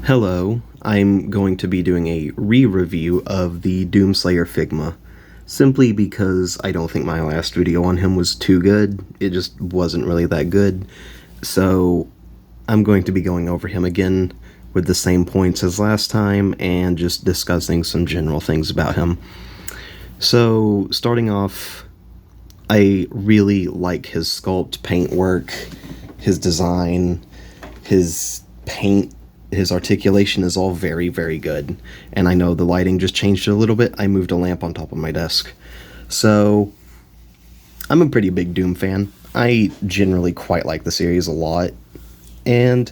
Hello, I'm going to be doing a re-review of the Doomslayer Figma, simply because I don't think my last video on him was too good. It just wasn't really that good, so I'm going to be going over him again with the same points as last time and just discussing some general things about him. So, starting off, I really like his sculpt, paint work, his design, his paint, his articulation is all very, very good. And I know the lighting just changed it a little bit. I moved a lamp on top of my desk. So, I'm a pretty big Doom fan. I generally quite like the series a lot. And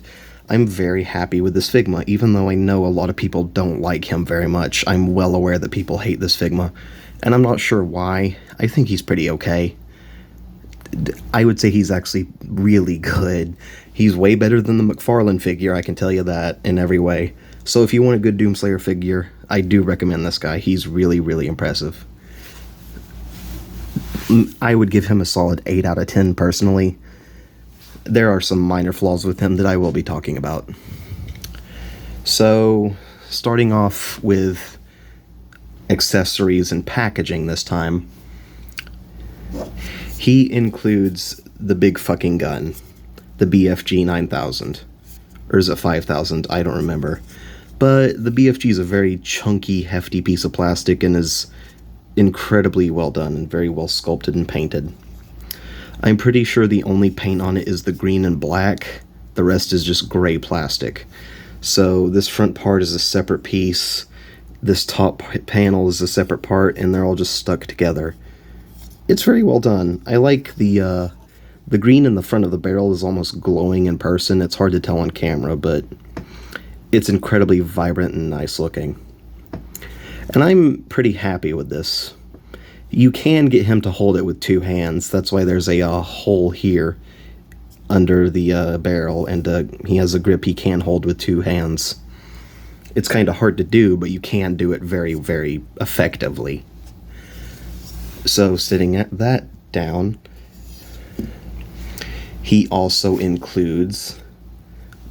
I'm very happy with this Figma, even though I know a lot of people don't like him very much. I'm well aware that people hate this Figma, and I'm not sure why. I think he's pretty okay. I would say he's actually really good. He's way better than the McFarlane figure, I can tell you that, in every way. So if you want a good Doomslayer figure, I do recommend this guy. He's really, really impressive. I would give him a solid 8 out of 10 personally. There are some minor flaws with him that I will be talking about. So, starting off with accessories and packaging this time, he includes the big fucking gun, the BFG 9000. Or is it 5000? I don't remember. But the BFG is a very chunky, hefty piece of plastic and is incredibly well done and very well sculpted and painted. I'm pretty sure the only paint on it is the green and black. The rest is just gray plastic. So this front part is a separate piece. This top panel is a separate part, and they're all just stuck together. It's very well done. I like the green in the front of the barrel is almost glowing in person. It's hard to tell on camera, but it's incredibly vibrant and nice looking. And I'm pretty happy with this. You can get him to hold it with 2 hands. That's why there's a hole here under the barrel, and he has a grip he can hold with 2 hands. It's kind of hard to do, but you can do it very, very effectively. So, sitting at that down, he also includes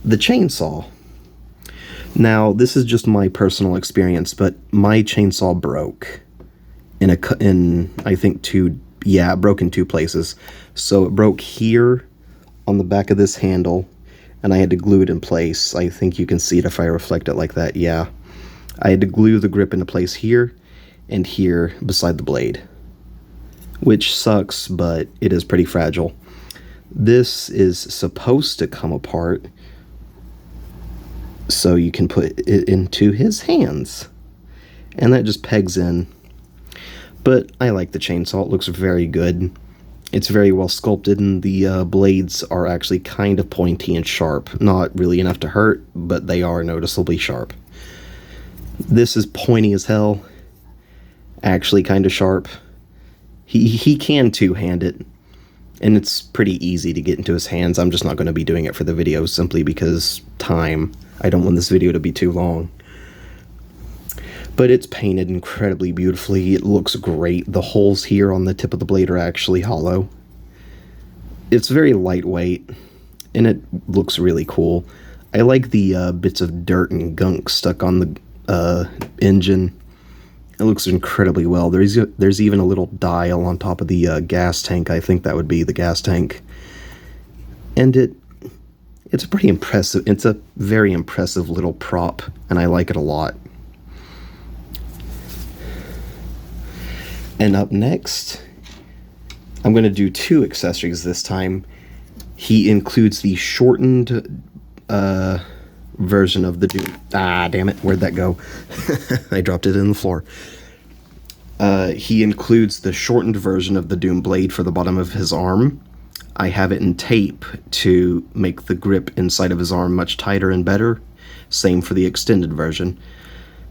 the chainsaw. Now, this is just my personal experience, but my chainsaw broke. I think it broke in 2 places. So it broke here on the back of this handle, and I had to glue it in place. I think you can see it if I reflect it like that, yeah. I had to glue the grip into place here and here beside the blade, which sucks, but it is pretty fragile. This is supposed to come apart so you can put it into his hands, and that just pegs in. But I like the chainsaw. It looks very good. It's very well sculpted, and the blades are actually kind of pointy and sharp. Not really enough to hurt, but they are noticeably sharp. This is pointy as hell. Actually kind of sharp. He can two-hand it, and it's pretty easy to get into his hands. I'm just not going to be doing it for the video simply because time. I don't want this video to be too long. But it's painted incredibly beautifully. It looks great. The holes here on the tip of the blade are actually hollow. It's very lightweight, and it looks really cool. I like the bits of dirt and gunk stuck on the engine. It looks incredibly well. There's even a little dial on top of the gas tank. I think that would be the gas tank. And it's pretty impressive. It's a very impressive little prop, and I like it a lot. And up next, I'm going to do 2 accessories this time. He includes the shortened version of the Doom. Ah, damn it. Where'd that go? I dropped it in the floor. He includes the shortened version of the Doom blade for the bottom of his arm. I have it in tape to make the grip inside of his arm much tighter and better. Same for the extended version.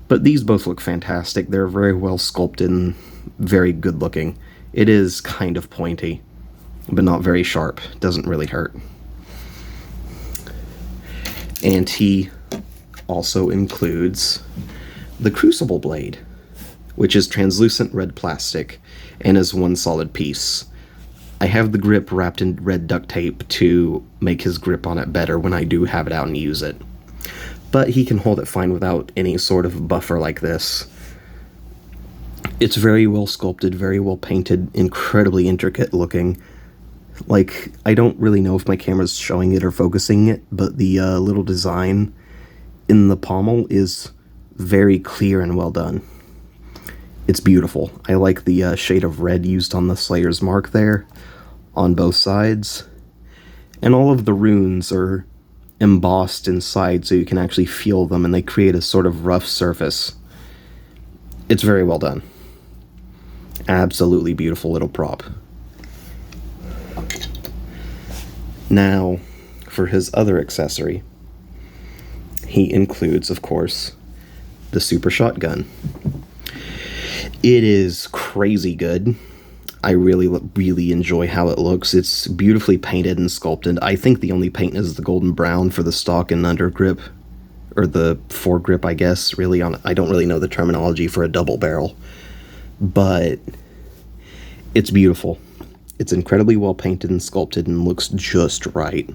But these both look fantastic. They're very well sculpted and very good looking. It is kind of pointy, but not very sharp. Doesn't really hurt. And he also includes the Crucible blade, which is translucent red plastic and is one solid piece. I have the grip wrapped in red duct tape to make his grip on it better when I do have it out and use it. but he can hold it fine without any sort of buffer like this. It's very well sculpted, very well painted, incredibly intricate looking. Like, I don't really know if my camera's showing it or focusing it, but the little design in the pommel is very clear and well done. It's beautiful. I like the shade of red used on the Slayer's mark there, on both sides. And all of the runes are embossed inside so you can actually feel them, and they create a sort of rough surface. It's very well done. Absolutely beautiful little prop. Now, for his other accessory, he includes, of course, the super shotgun. It is crazy good. I really enjoy how it looks. It's beautifully painted and sculpted. I think the only paint is the golden brown for the stock and under grip, or the foregrip, I guess. Really, I don't really know the terminology for a double barrel, but it's beautiful. It's incredibly well painted and sculpted and looks just right.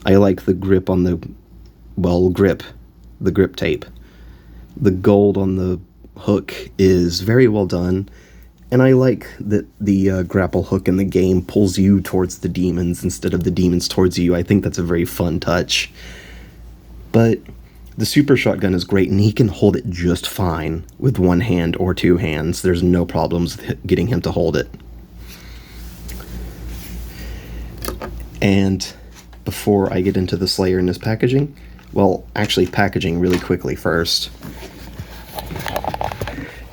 I like the grip on the grip tape. The gold on the hook is very well done, and I like that the grapple hook in the game pulls you towards the demons instead of the demons towards you. I think that's a very fun touch. But the super shotgun is great, and he can hold it just fine with one hand or two hands. There's no problems with getting him to hold it. And before I get into the Slayer and his packaging, well, actually packaging really quickly first.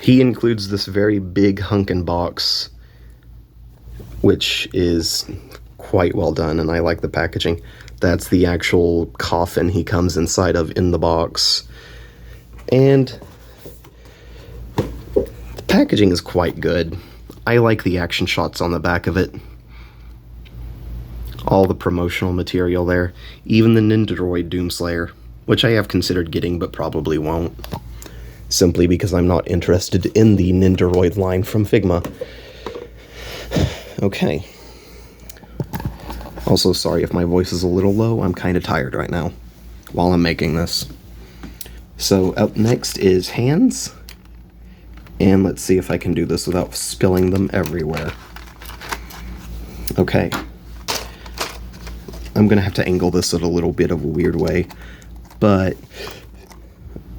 He includes this very big hunkin' box, which is quite well done, and I like the packaging. That's the actual coffin he comes inside of in the box. And the packaging is quite good. I like the action shots on the back of it. All the promotional material there. Even the Nendoroid Doomslayer, which I have considered getting but probably won't. Simply because I'm not interested in the Nendoroid line from Figma. Okay. Also, sorry if my voice is a little low. I'm kind of tired right now while I'm making this. So up next is hands. And let's see if I can do this without spilling them everywhere. Okay. I'm going to have to angle this in a little bit of a weird way. But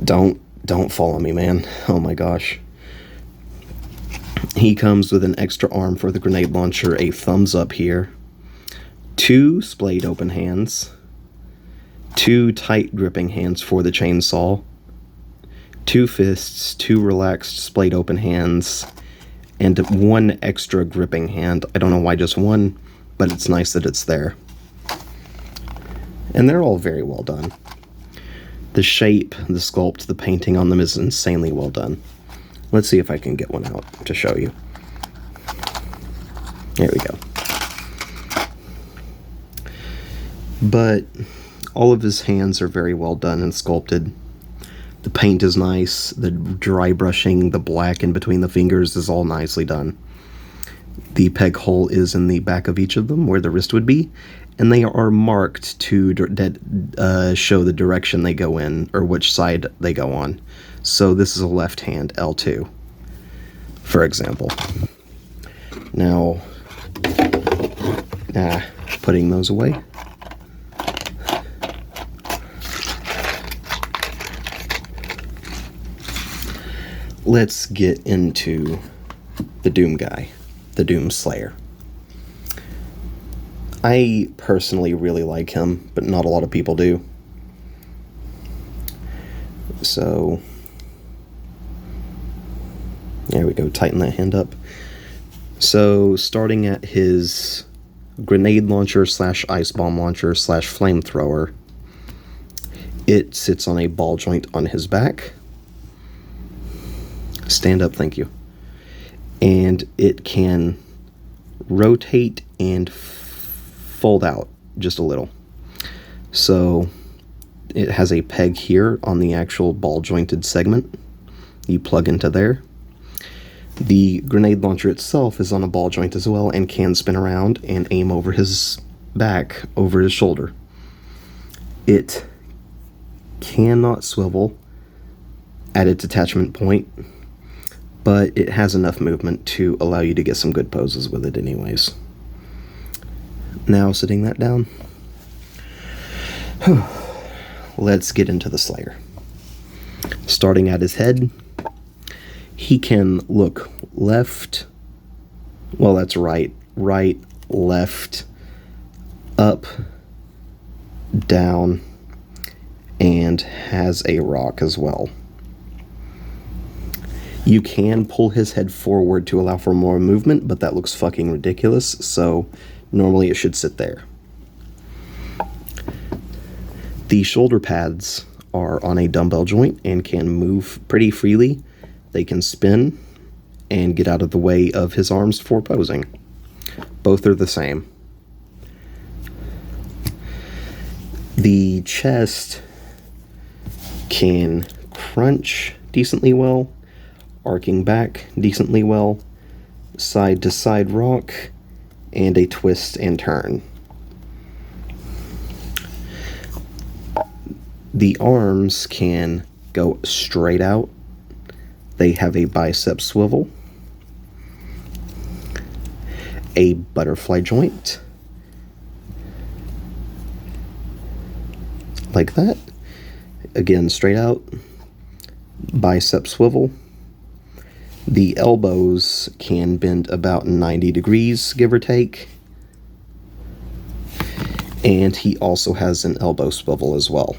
don't follow me, man. Oh my gosh. He comes with an extra arm for the grenade launcher, a thumbs up here, 2 splayed open hands, 2 tight gripping hands for the chainsaw, 2 fists, 2 relaxed splayed open hands, and 1 extra gripping hand. I don't know why just 1, but it's nice that it's there. And they're all very well done. The shape, the sculpt, the painting on them is insanely well done. Let's see if I can get one out to show you. There we go. But all of his hands are very well done and sculpted. The paint is nice. The dry brushing, the black in between the fingers is all nicely done. The peg hole is in the back of each of them where the wrist would be, and they are marked to show the direction they go in, or which side they go on. So this is a left hand L2, for example. Now, putting those away. Let's get into the Doom guy, the Doom Slayer. I personally really like him, but not a lot of people do. So, there we go, tighten that hand up. So, starting at his grenade launcher slash ice bomb launcher slash flamethrower, it sits on a ball joint on his back. Stand up, thank you. And it can rotate and fold out just a little. So it has a peg here on the actual ball jointed segment. You plug into there. The grenade launcher itself is on a ball joint as well and can spin around and aim over his back, over his shoulder. It cannot swivel at its attachment point, but it has enough movement to allow you to get some good poses with it anyways. Now sitting that down, let's get into the Slayer. Starting at his head, he can look left, well that's right, left, up, down, and has a rock as well. You can pull his head forward to allow for more movement, but that looks fucking ridiculous, so normally it should sit there. The shoulder pads are on a dumbbell joint and can move pretty freely. They can spin and get out of the way of his arms for posing. Both are the same. The chest can crunch decently well, arcing back decently well, side to side rock, and a twist and turn. The arms can go straight out. They have a bicep swivel, a butterfly joint, like that. Again, straight out, bicep swivel. The elbows can bend about 90 degrees, give or take. And he also has an elbow swivel as well.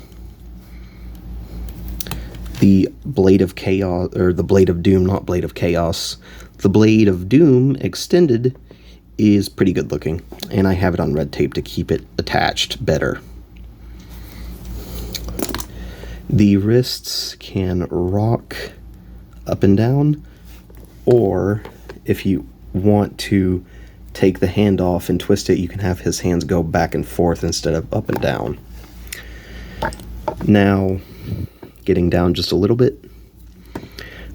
The Blade of Chaos, or the Blade of Doom, not Blade of Chaos. The Blade of Doom Extended is pretty good looking, and I have it on red tape to keep it attached better. The wrists can rock up and down, or if you want to take the hand off and twist it, you can have his hands go back and forth instead of up and down. Now, getting down just a little bit,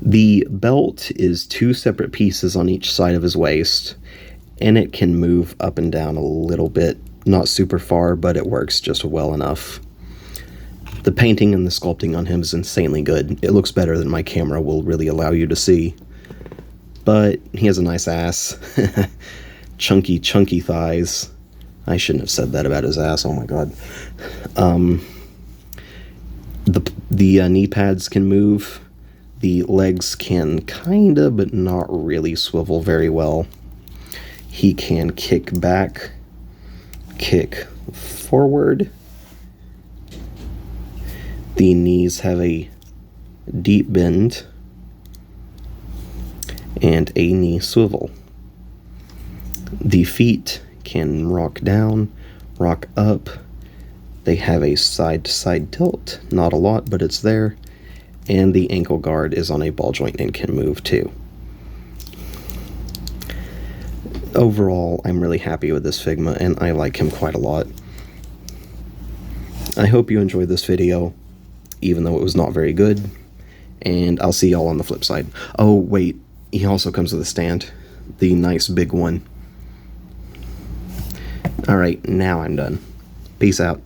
the belt is 2 separate pieces on each side of his waist, and it can move up and down a little bit, not super far, but it works just well enough. The painting and the sculpting on him is insanely good. It looks better than my camera will really allow you to see. But he has a nice ass. Chunky thighs. I shouldn't have said that about his ass, oh my god. The knee pads can move. The legs can kinda, but not really swivel very well. He can kick back, kick forward. The knees have a deep bend and a knee swivel. The feet can rock down, rock up. They have a side-to-side tilt, not a lot, but it's there. And the ankle guard is on a ball joint and can move too. Overall, I'm really happy with this Figma, and I like him quite a lot. I hope you enjoyed this video, even though it was not very good, and I'll see y'all on the flip side. Oh, wait, he also comes with a stand, the nice big one. Alright, now I'm done. Peace out.